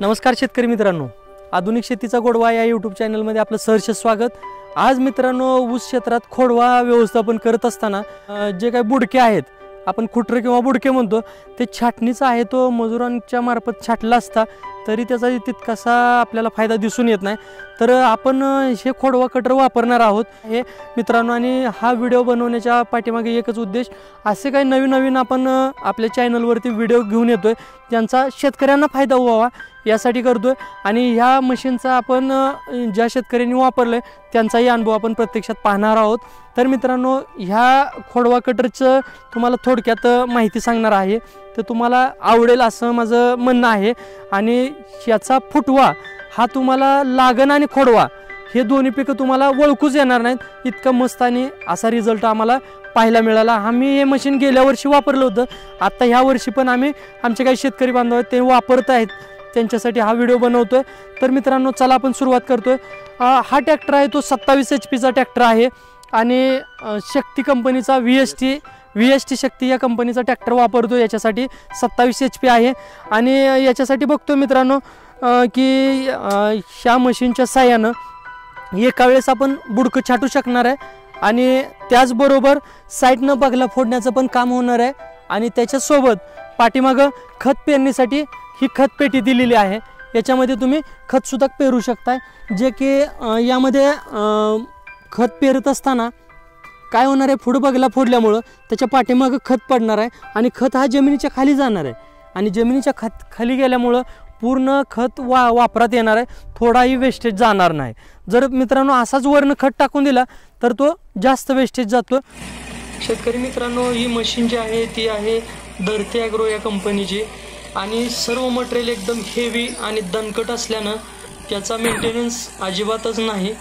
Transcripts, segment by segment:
नमस्कार शेतकरी मित्रांनो, आधुनिक शेतीचा गोडवा या यूट्यूब चॅनलमध्ये आपलं सहर्ष स्वागत। आज मित्रांनो, ऊस क्षेत्रात खोडवा व्यवस्थापन करत असताना जे काही बुडके आहेत, आपण खुटर किंवा बुडके म्हणतो, ते छाटणीचा आहे तो मजुरांच्या मार्फत छाटला असता तरी त्याचा तितकासा आपल्याला फायदा दिसून येत नाही। तर आपण हे खोडवा कटर वापरणार आहोत हे मित्रांनो, आणि हा व्हिडिओ बनवण्याच्या पाठीमागे एकच उद्देश, असे काही नवीन आपण आपल्या चॅनलवरती व्हिडिओ घेऊन येतोय ज्यांचा शेतकऱ्यांना फायदा व्हावा यासाठी करतोय। आणि ह्या मशीनचा आपण ज्या शेतकऱ्यांनी वापरले त्यांचाही अनुभव आपण प्रत्यक्षात पाहणार आहोत। तर मित्रांनो, ह्या खोडवा कटरचं तुम्हाला थोडक्यात माहिती सांगणार आहे, तर तुम्हाला आवडेल असं माझं म्हणणं आहे। आणि याचा फुटवा हा तुम्हाला लागण आणि खोडवा हे दोन्ही पिकं तुम्हाला ओळखूच येणार नाहीत, इतका मस्त आणि असा रिझल्ट आम्हाला पाहायला मिळाला। आम्ही हे मशीन गेल्या वर्षी वापरलं होतं, आता ह्या वर्षी पण आम्ही आमचे काही शेतकरी बांधव आहेत ते वापरत आहेत, त्यांच्यासाठी हा व्हिडिओ बनवतोय। तर मित्रांनो, चला आपण सुरुवात करतोय। हा ट्रॅक्टर आहे तो 27 HP चा ट्रॅक्टर आहे आणि शक्ती कंपनीचा VST शक्ती या कंपनीचा ट्रॅक्टर वापरतो। याच्यासाठी 27 HP आहे आणि याच्यासाठी बघतो मित्रांनो की ह्या मशीनच्या साहाय्यानं एका वेळेस आपण बुडकं छाटू शकणार आहे आणि त्याचबरोबर साईडनं बगला फोडण्याचं पण काम होणार आहे। आणि त्याच्यासोबत पाठीमागं खत पेरण्यासाठी ही खत पेटी दिलेली आहे, याच्यामध्ये तुम्ही खतसुद्धा पेरू शकताय। जे की यामध्ये खत पेरत असताना काय होणार आहे, पुढं बगला फोडल्यामुळं त्याच्या पाठीमागं खत पडणार आहे आणि खत हा जमिनीच्या खाली जाणार आहे आणि जमिनीच्या खाली गेल्यामुळं पूर्ण खत वापरात येणार आहे, थोडाही वेस्टेज जाणार नाही। जर मित्रांनो असाच वरनं खत टाकून दिला तर तो जास्त वेस्टेज जातो। शेतकरी मित्रांनो, ही मशीन जी आहे ती आहे धरती ॲग्रो या कंपनीची आणि सर्व मटेरियल एकदम हेवी आणि दणकट असल्यानं त्याचा मेंटेनन्स अजिबातच नाही।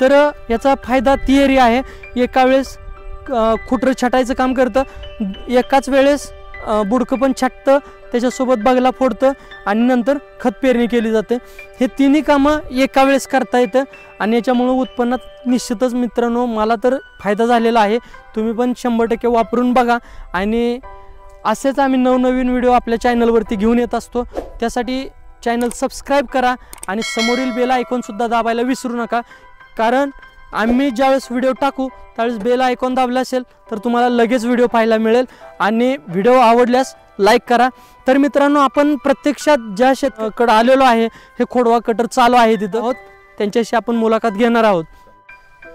तर याचा फायदा तिहेरी आहे, एका वेळेस खुटर छाटायचं काम करतं, एकाच वेळेस बुडकं पण छाटतं, त्याच्यासोबत बगला फोडतं आणि नंतर खत पेरणी केली जाते। हे तिन्ही कामं एका वेळेस करता येतं आणि याच्यामुळं उत्पन्नात निश्चितच मित्रांनो मला तर फायदा झालेला आहे। तुम्ही पण 100% वापरून बघा आणि असेच आम्ही नवनवीन व्हिडिओ आपल्या चॅनलवरती घेऊन येत असतो, त्यासाठी चॅनल सबस्क्राईब करा आणि समोरील बेल आयकॉनसुद्धा दाबायला विसरू नका, कारण आम्ही ज्यावेळेस व्हिडिओ टाकू त्यावेळेस बेल आयकॉन दाबला असेल तर तुम्हाला लगेच व्हिडिओ पाहायला मिळेल आणि व्हिडिओ आवडल्यास लाईक करा। तर मित्रांनो, आपण प्रत्यक्षात ज्या शेतकऱ्याकडे आलेलो आहे, हे खोडवा कटर चालू आहे तिथं आहोत, त्यांच्याशी आपण मुलाखत घेणार आहोत।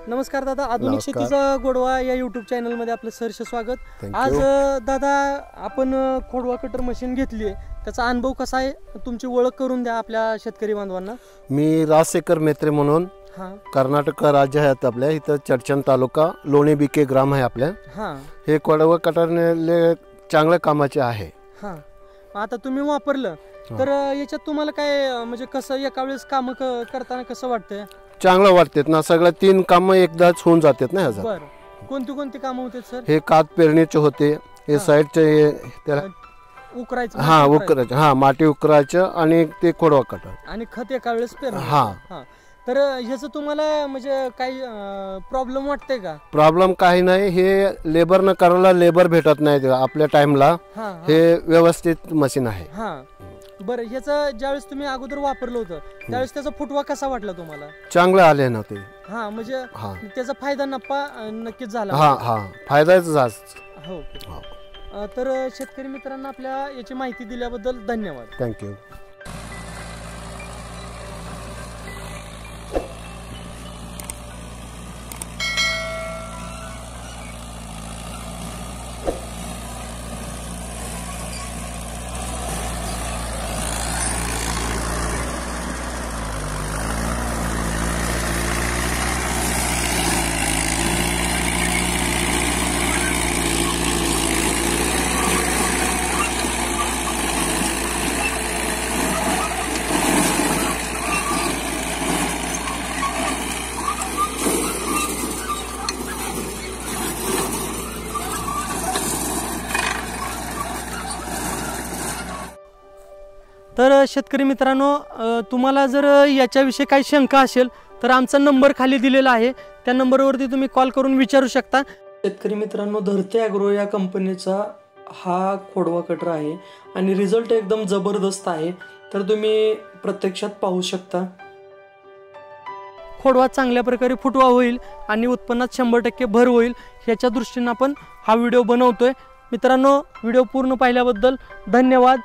नमस्कार दादा, आधुनिक शेतीचा गोडवा या यूट्यूब चॅनलमध्ये आपलं सहर्ष स्वागत। आज दादा आपण खोडवा कटर मशीन घेतली आहे, त्याचा अनुभव कसा आहे, तुमची ओळख करून द्या आपल्या शेतकरी बांधवांना। मी राजशेखर मेत्रे म्हणून कर्नाटक राज्य आहे आपल्या इथं, चडचण तालुका, लोणी बीके ग्राम आहे आपल्या। हे खोडवा कटर चांगल्या कामाचे आहे। आता तुम्ही वापरलं तर याच्यात तुम्हाला काय म्हणजे कसं एका वेळेस काम करताना कसं वाटतंय? चांगलं वाटतात ना, सगळं 3 काम एकदाच होऊन जातात ना। बरं, कोणती कामं होते सर? हे कात पेरणीचे होते, हे साईडचे त्याला उकरायचं, माती उकरायचं आणि ते खोडवा कटर आणि खत एका वेळेस पेरणं। तर ह्याचं तुम्हाला म्हणजे काही प्रॉब्लेम वाटते का? प्रॉब्लेम काही नाही, हे लेबर न करायला लेबर भेटत नाही आपल्या टाइमला, हे व्यवस्थित मशीन आहे। बरं, ह्याचं ज्यावेळेस तुम्ही अगोदर वापरलं होतं त्यावेळेस त्याचा फुटवा कसा वाटला तुम्हाला? चांगलं आले ना ते। म्हणजे त्याचा फायदा नफा नक्कीच झाला? फायदाच झाला। हो, तर शेतकरी मित्रांना आपल्या याची माहिती दिल्याबद्दल धन्यवाद। थँक्यू। शेतकरी मित्रांनो, तुम्हाला जर याच्याविषयी काही शंका असेल तर आमचा नंबर खाली दिलेला आहे, त्या नंबरवरती तुम्ही कॉल करून विचारू शकता. शेतकरी मित्रांनो, धरती ॲग्रो या कंपनीचा हा खोडवा कटर आहे आणि रिझल्ट एकदम जबरदस्त आहे, तर तुम्ही प्रत्यक्षात पाहू शकता. खोडवा चांगल्या प्रकारे फुटवा होईल आणि उत्पन्नात 100% भर होईल ह्याच्या दृष्टीने आपण हा व्हिडिओ बनवतोय. मित्रांनो, व्हिडिओ पूर्ण पाहिल्याबद्दल धन्यवाद.